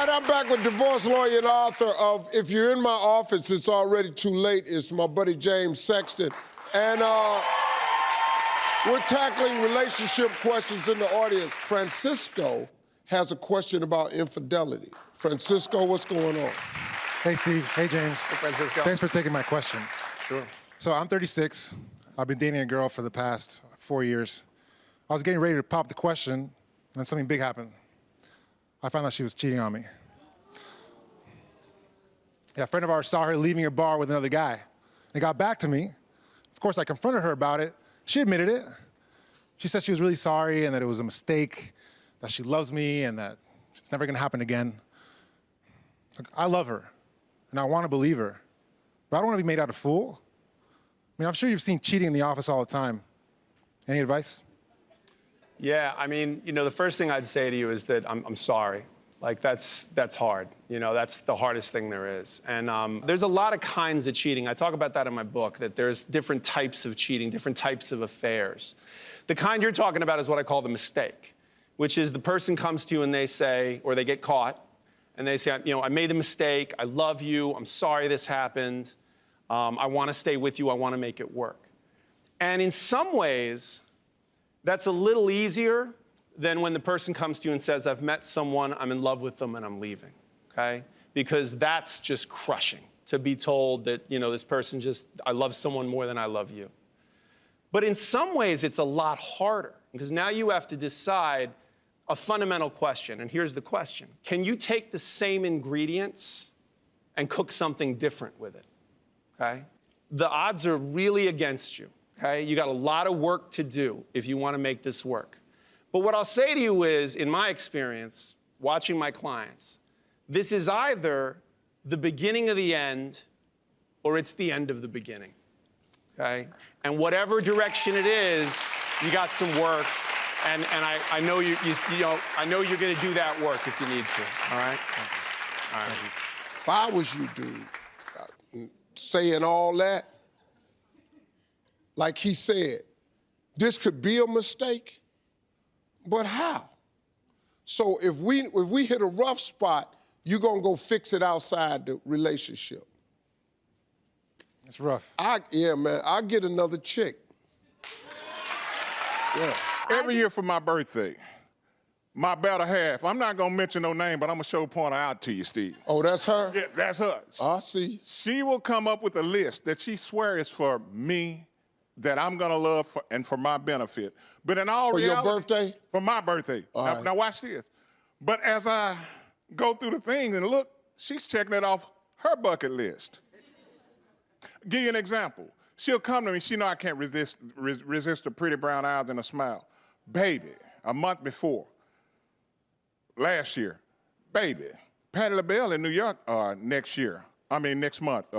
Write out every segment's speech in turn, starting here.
right, I'm back with divorce lawyer and author of If You're in My Office, It's Already Too Late. It's my buddy James Sexton. And we're tackling relationship questions in the audience. Francisco has a question about infidelity. Francisco, what's going on? Hey, Steve. Hey, James. Hey, Francisco. Thanks for taking my question. Sure. So I'm 36. I've been dating a girl for the past 4 years. I was getting ready to pop the question, and then something big happened. I found out she was cheating on me. Yeah, a friend of ours saw her leaving a bar with another guy. They got back to me. Of course, I confronted her about it. She admitted it. She said she was really sorry and that it was a mistake, that she loves me and that it's never gonna happen again. Look, I love her, and I wanna believe her, but I don't wanna be made out a fool. I mean, I'm sure you've seen cheating in the office all the time. Any advice? Yeah, I mean, you know, the first thing I'd say to you is that I'm sorry. Like, that's hard. You know, that's the hardest thing there is. And there's a lot of kinds of cheating. I talk about that in my book, that there's different types of cheating, different types of affairs. The kind you're talking about is what I call the mistake, which is the person comes to you and they say, or they get caught, and they say, you know, I made a mistake, I love you, I'm sorry this happened, I want to stay with you, I want to make it work. And in some ways, that's a little easier than when the person comes to you and says, I've met someone, I'm in love with them, and I'm leaving, okay? Because that's just crushing, to be told that, you know, this person just, I love someone more than I love you. But in some ways, it's a lot harder, because now you have to decide a fundamental question, and here's the question. Can you take the same ingredients and cook something different with it, okay? The odds are really against you. Okay? You got a lot of work to do if you want to make this work. But what I'll say to you is, in my experience, watching my clients, this is either the beginning of the end or it's the end of the beginning. Okay? And whatever direction it is, you got some work, and I know I know you're going to do that work if you need to. All right? All right. If I was you, dude, saying all that, like he said, this could be a mistake, but how? So if we hit a rough spot, you're gonna go fix it outside the relationship. It's rough. Yeah, man, I'll get another chick. Yeah. Every year for my birthday, my better half, I'm not gonna mention no name, but I'm gonna point her out to you, Steve. Oh, that's her? Yeah, that's her. I see. She will come up with a list that she swears is for me, that I'm gonna love and for my benefit. But in all reality— For your birthday? For my birthday. Now watch this. But as I go through the thing and look, she's checking it off her bucket list. Give you an example. She'll come to me, she know I can't resist the pretty brown eyes and a smile. Baby, a month before, last year, baby, Patti LaBelle in New York next month.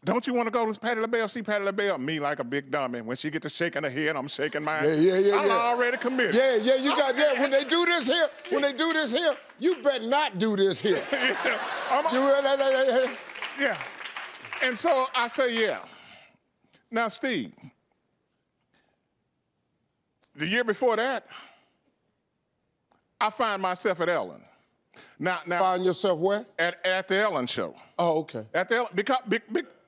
Don't you want to go to Patti LaBelle, see Patti LaBelle? Me like a big dummy. When she get to shaking her head, I'm shaking mine. Yeah. I'm already committed. Yeah, you got that. When they do this here, you better not do this here. Yeah. And so I say, yeah. Now, Steve, the year before that, I find myself at Ellen. Now, find yourself where? At the Ellen show. Oh, okay. At the Ellen, because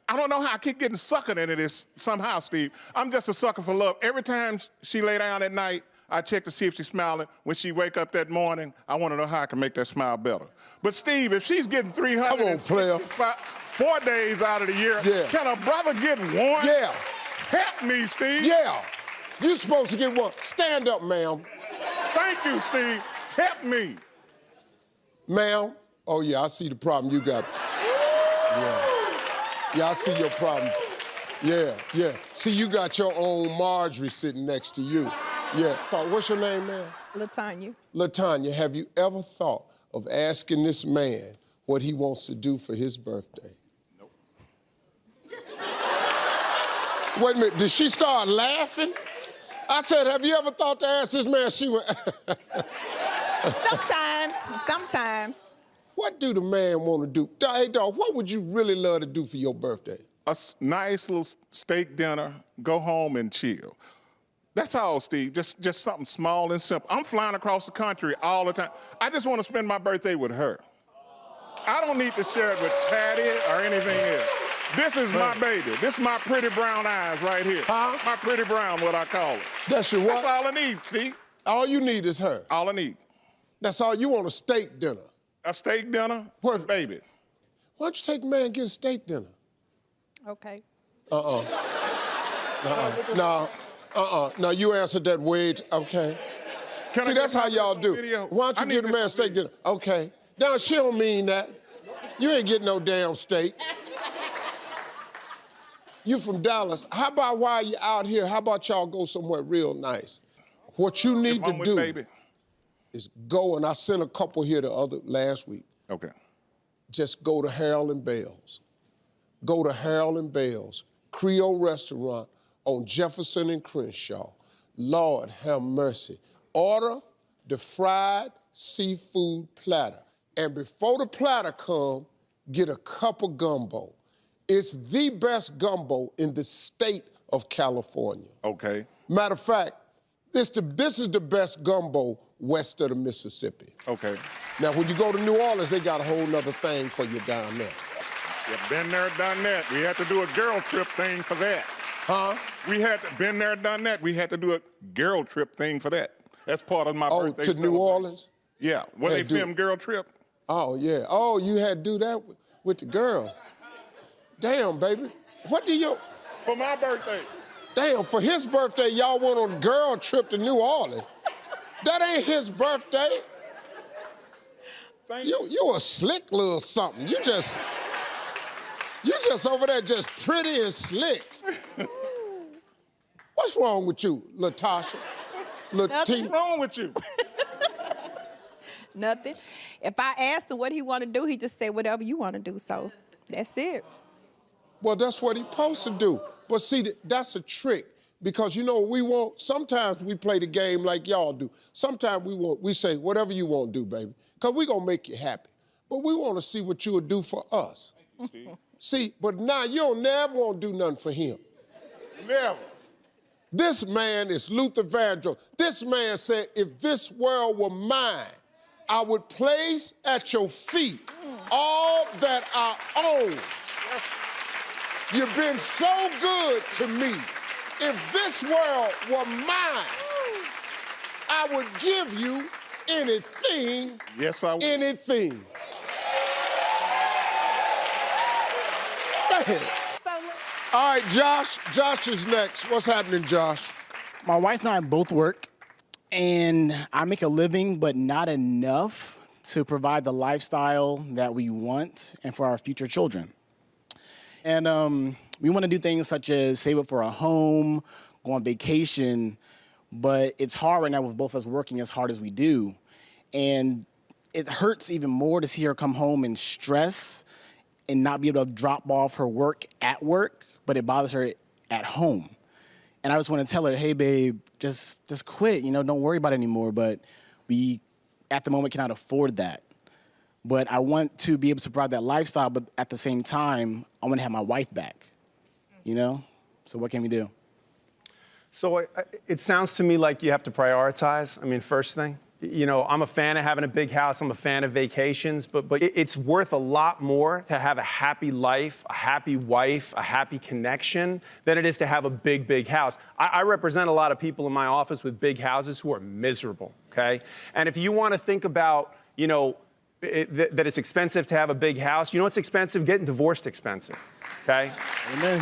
I don't know how I keep getting suckered into this somehow, Steve. I'm just a sucker for love. Every time she lay down at night, I check to see if she's smiling. When she wake up that morning, I want to know how I can make that smile better. But Steve, if she's getting 4 days out of the year, can a brother get one? Yeah. Help me, Steve. Yeah. You're supposed to get one. Stand up, ma'am. Thank you, Steve. Help me. Ma'am? Oh, yeah, I see the problem you got. Yeah, I see your problem. Yeah. See, you got your own Marjorie sitting next to you. Yeah. What's your name, ma'am? LaTanya. LaTanya, have you ever thought of asking this man what he wants to do for his birthday? Nope. Wait a minute, did she start laughing? I said, have you ever thought to ask this man? She went... Sometimes. What do the man want to do? Hey, dog, what would you really love to do for your birthday? A nice little steak dinner, go home and chill. That's all, Steve. Just something small and simple. I'm flying across the country all the time. I just want to spend my birthday with her. I don't need to share it with Patty or anything else. This is my baby. This is my pretty brown eyes right here. Huh? My pretty brown, what I call it. That's your what? That's all I need, Steve. All you need is her. All I need. That's all you want, a steak dinner. A steak dinner, What? baby. Why don't you take a man and get a steak dinner? Okay. No, you answered that way, okay. Can I See, get that's how my y'all do. video? Why don't I you need give the man a this steak dinner? Okay. Now, she don't mean that. You ain't getting no damn steak. You from Dallas. How about while you're out here, how about y'all go somewhere real nice? What you need If to I'm with do baby. is go, and I sent a couple here last week. Okay. Just go to Harold and Bell's. Go to Harold and Bell's, Creole restaurant on Jefferson and Crenshaw. Lord have mercy. Order the fried seafood platter. And before the platter come, get a cup of gumbo. It's the best gumbo in the state of California. Okay. Matter of fact, this is the best gumbo west of the Mississippi. Okay. Now, when you go to New Orleans, they got a whole nother thing for you down there. Yeah, been there, done that. We had to do a girl trip thing for that. Huh? We had to, been there, done that. We had to do a girl trip thing for that. That's part of my Oh, birthday to New celebration. Orleans? Yeah, when Hey, they dude. filmed Girl Trip. Oh, yeah. Oh, you had to do that with the girl. Damn, baby. What do you... For my birthday. Damn, for his birthday, y'all went on a girl trip to New Orleans. That ain't his birthday. Thank you. You a slick little something. You just over there just pretty and slick. What's wrong with you, Latasha? What's wrong with you? Nothing. If I ask him what he want to do, he just say whatever you want to do. So that's it. Well, that's what he's supposed to do. But see, that's a trick. Because, you know, sometimes we play the game like y'all do. Sometimes we say, whatever you want to do, baby. Because we're going to make you happy. But we want to see what you'll do for us. See, but now you'll never want to do nothing for him. Never. This man is Luther Vandross. This man said, if this world were mine, I would place at your feet all that I own. You've been so good to me. If this world were mine, I would give you anything. Yes, I would. Anything. Man. All right, Josh. Josh is next. What's happening, Josh? My wife and I both work, and I make a living, but not enough to provide the lifestyle that we want and for our future children. And we want to do things such as save up for a home, go on vacation, but it's hard right now with both of us working as hard as we do. And it hurts even more to see her come home in stress and not be able to drop off her work at work, but it bothers her at home. And I just want to tell her, hey, babe, just quit, don't worry about it anymore. But we, at the moment, cannot afford that. But I want to be able to provide that lifestyle, but at the same time, I want to have my wife back, So what can we do? So it sounds to me like you have to prioritize. I mean, first thing, I'm a fan of having a big house. I'm a fan of vacations, but it's worth a lot more to have a happy life, a happy wife, a happy connection than it is to have a big, big house. I represent a lot of people in my office with big houses who are miserable, okay? And if you want to think about, that it's expensive to have a big house. What's expensive? Getting divorced expensive, okay? Amen.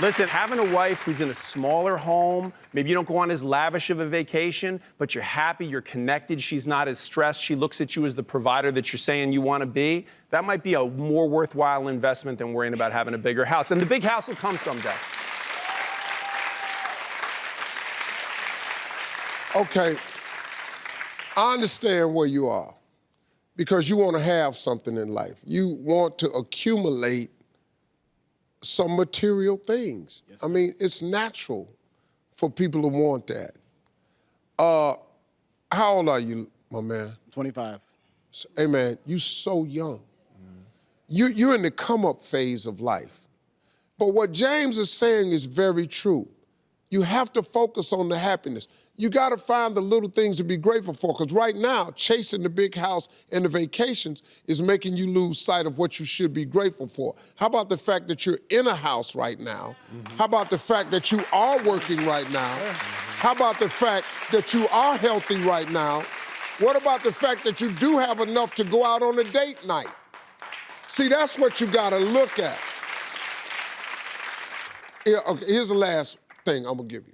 Listen, having a wife who's in a smaller home, maybe you don't go on as lavish of a vacation, but you're happy, you're connected, she's not as stressed, she looks at you as the provider that you're saying you want to be, that might be a more worthwhile investment than worrying about having a bigger house. And the big house will come someday. Okay, I understand where you are because you want to have something in life. You want to accumulate some material things. Yes, I mean, it's natural for people to want that. How old are you, my man? 25. Hey, man, you so young. You're in the come-up phase of life. But what James is saying is very true. You have to focus on the happiness. You got to find the little things to be grateful for, because right now, chasing the big house and the vacations is making you lose sight of what you should be grateful for. How about the fact that you're in a house right now? How about the fact that you are working right now? How about the fact that you are healthy right now? What about the fact that you do have enough to go out on a date night? See, that's what you got to look at. Yeah, okay, here's the last thing I'm gonna give you.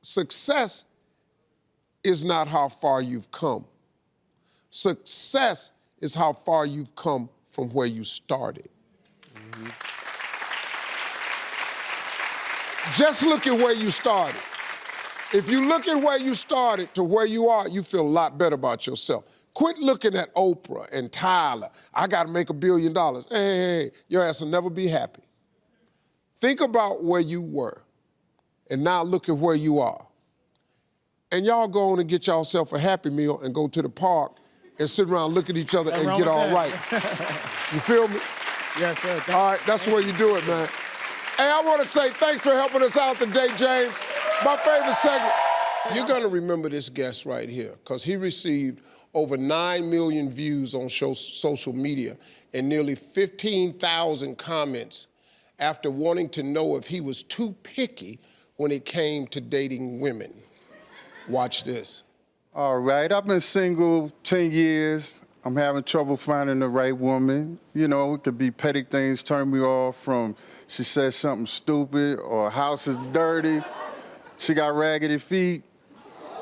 Success is not how far you've come. Success is how far you've come from where you started. Just look at where you started. If you look at where you started to where you are, you feel a lot better about yourself. Quit looking at Oprah and Tyler. I gotta make $1 billion. Hey, your ass will never be happy. Think about where you were, and now look at where you are. And y'all go on and get yourself a Happy Meal and go to the park and sit around, look at each other, and get all right. You feel me? Yes, sir. All right, that's the way you do it, man. Hey, I want to say thanks for helping us out today, James. My favorite segment. You're going to remember this guest right here, because he received over 9 million views on social media and nearly 15,000 comments after wanting to know if he was too picky when it came to dating women. Watch this. All right, I've been single 10 years. I'm having trouble finding the right woman. You know, it could be petty things turn me off, from she says something stupid, or house is dirty, she got raggedy feet,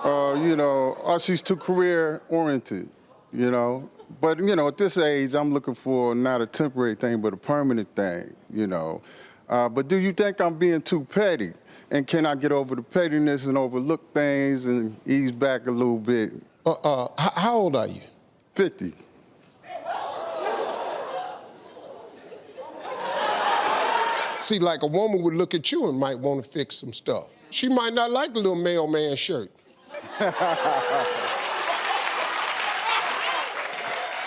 you know, or she's too career-oriented, you know. But, you know, at this age, I'm looking for not a temporary thing, but a permanent thing, you know. But do you think I'm being too petty? And can I get over the pettiness and overlook things and ease back a little bit? How old are you? 50. See, like a woman would look at you and might want to fix some stuff. She might not like the little mailman shirt.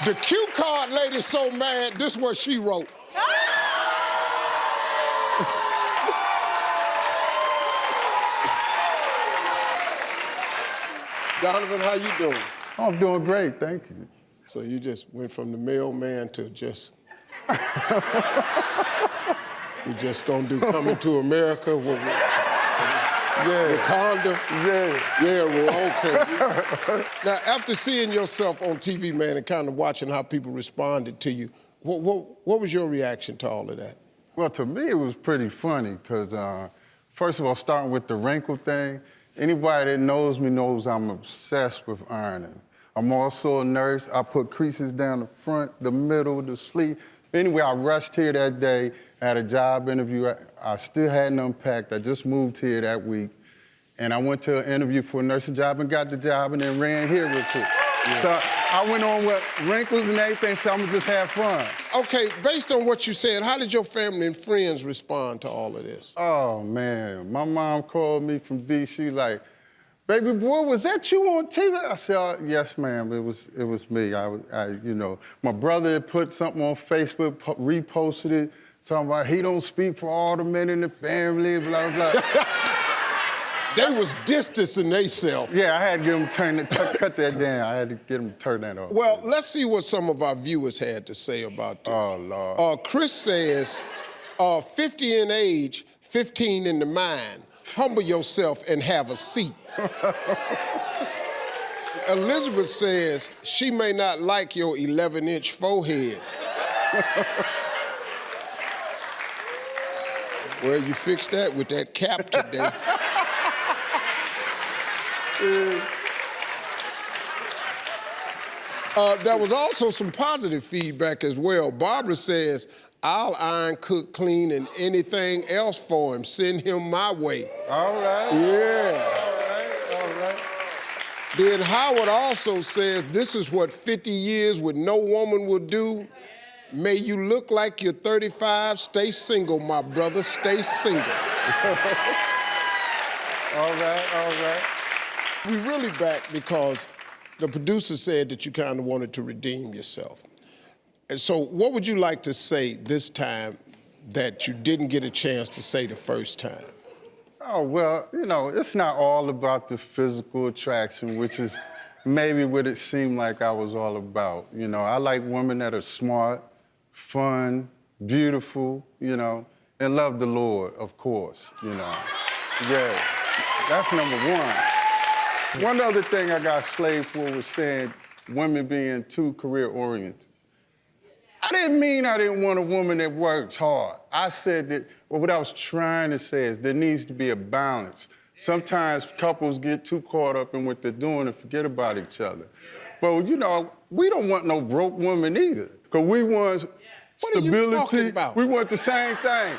The cue card lady's so mad, this is what she wrote. Donovan, how you doing? Oh, I'm doing great, thank you. So you just went from the mailman to just... We're just gonna do Coming to America with Wakanda? Yeah, well, okay. Now, after seeing yourself on TV, man, and kind of watching how people responded to you, what was your reaction to all of that? Well, to me, it was pretty funny, because first of all, starting with the wrinkle thing, anybody that knows me knows I'm obsessed with ironing. I'm also a nurse. I put creases down the front, the middle, the sleeve. Anyway, I rushed here that day. I had a job interview. I still hadn't unpacked. I just moved here that week. And I went to an interview for a nursing job and got the job, and then ran here real quick. Yeah. So I went on with wrinkles and everything, so I'm gonna just have fun. Okay, based on what you said, how did your family and friends respond to all of this? Oh, man. My mom called me from D.C. like, baby boy, was that you on TV? I said, yes, ma'am, it was me. You know, my brother had put something on Facebook, reposted it, talking about he don't speak for all the men in the family, blah, blah. They was distancing themselves. Yeah, I had to get them cut that down. I had to get them to turn that off. Well, let's see what some of our viewers had to say about this. Oh, Lord. Chris says, 50 in age, 15 in the mind. Humble yourself and have a seat. Elizabeth says, she may not like your 11-inch forehead. Well, you fixed that with that cap today. There was also some positive feedback as well. Barbara says, I'll iron, cook, clean, and anything else for him. Send him my way. All right. Yeah. All right. Then Howard also says, this is what 50 years with no woman will do. May you look like you're 35. Stay single, my brother. Stay single. All right. We really back because the producer said that you kind of wanted to redeem yourself. And so what would you like to say this time that you didn't get a chance to say the first time? Oh, well, you know, it's not all about the physical attraction, which is maybe what it seemed like I was all about. You know, I like women that are smart, fun, beautiful, you know, and love the Lord, of course, you know. Yeah, that's number one. One other thing I got slaved for was saying women being too career-oriented. I didn't mean I didn't want a woman that works hard. I said that, well, what I was trying to say is there needs to be a balance. Sometimes couples get too caught up in what they're doing and forget about each other. But, you know, we don't want no broke woman either, because we want What are you stability. talking about? We want the same thing.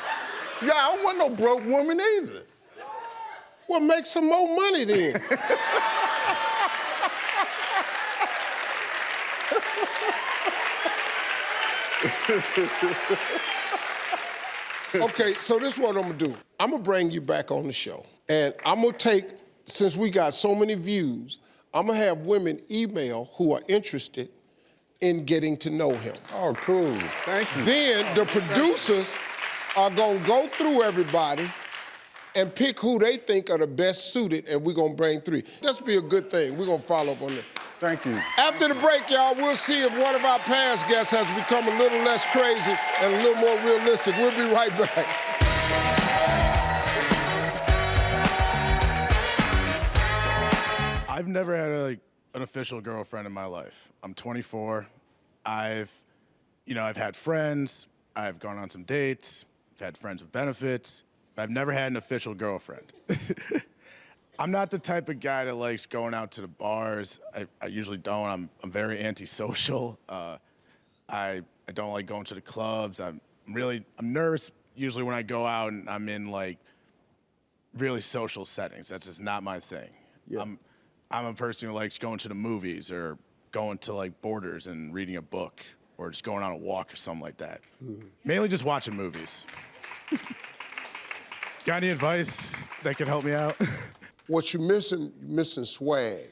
Yeah, I don't want no broke woman either. Well, make some more money then. Okay, so this is what I'm gonna do. I'm gonna bring you back on the show. And I'm gonna take, since we got so many views, I'm gonna have women email who are interested in getting to know him. Oh, cool. Thank you. Then the producers are gonna go through everybody and pick who they think are the best suited, and we're gonna bring 3. This will be a good thing. We're gonna follow up on that. Thank you. After the break, y'all, we'll see if one of our past guests has become a little less crazy and a little more realistic. We'll be right back. I've never had an official girlfriend in my life. I'm 24. I've had friends. I've gone on some dates. I've had friends with benefits. But I've never had an official girlfriend. I'm not the type of guy that likes going out to the bars. I usually don't. I'm very antisocial. I don't like going to the clubs. I'm nervous usually when I go out and I'm in like really social settings. That's just not my thing. Yeah. I'm a person who likes going to the movies or going to like Borders and reading a book or just going on a walk or something like that. Mm-hmm. Mainly just watching movies. Got any advice that could help me out? What you're missing swag.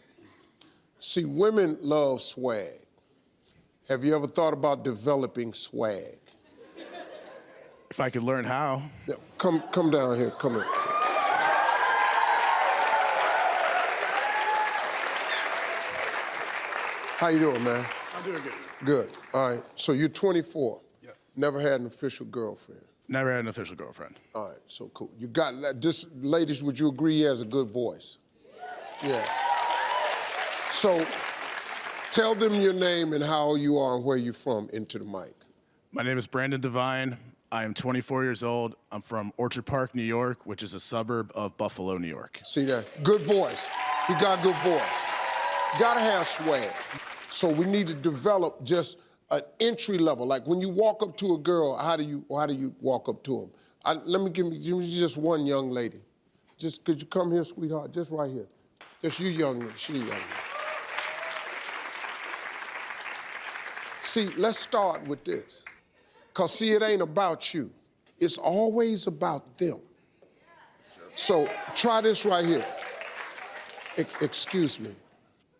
See, women love swag. Have you ever thought about developing swag? If I could learn how. Yeah, come down here, come here. How you doing, man? I'm doing good. Good, all right. So you're 24. Yes. Never had an official girlfriend. Never had an official girlfriend. All right, so cool. You got this, ladies, would you agree he has a good voice? Yeah. So tell them your name and how old you are and where you're from into the mic. My name is Brandon Devine. I am 24 years old. I'm from Orchard Park, New York, which is a suburb of Buffalo, New York. See that? Good voice. He got good voice. Gotta have swag. So we need to develop just an entry level. Like when you walk up to a girl, how do you walk up to them? Let me give me just one young lady. Just could you come here, sweetheart? Just right here. Just you young lady, she young lady. See, let's start with this. Cause see, it ain't about you. It's always about them. So try this right here. Excuse me.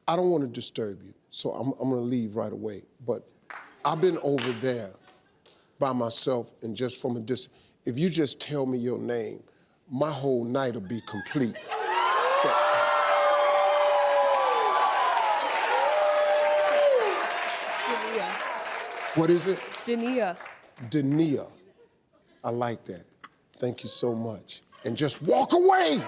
I don't want to disturb you, so I'm gonna leave right away. But I've been over there by myself and just from a distance. If you just tell me your name, my whole night will be complete. So, what is it? Dania. Dania. I like that. Thank you so much. And just walk away.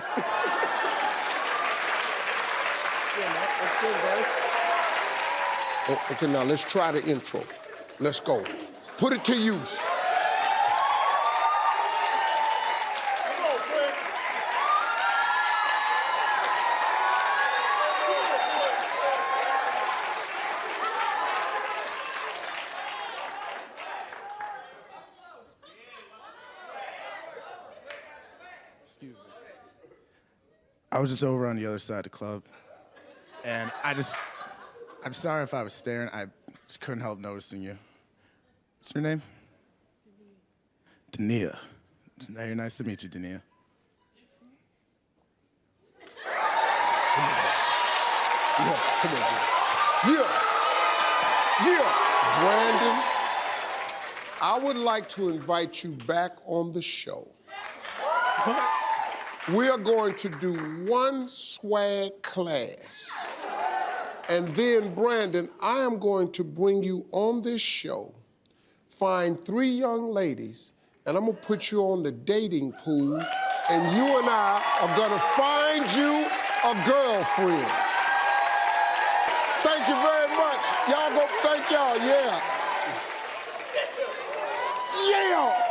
Okay, now let's try the intro. Let's go. Put it to use. Excuse me. I was just over on the other side of the club, and I'm sorry if I was staring. I just couldn't help noticing you. What's your name? Dania. Very nice to meet you, Dania. Come on. Yeah. Brandon, I would like to invite you back on the show. We are going to do one swag class. And then, Brandon, I am going to bring you on this show, find 3 young ladies, and I'm gonna put you on the dating pool, and you and I are gonna find you a girlfriend. Thank you very much. Y'all go, thank y'all, yeah. Yeah!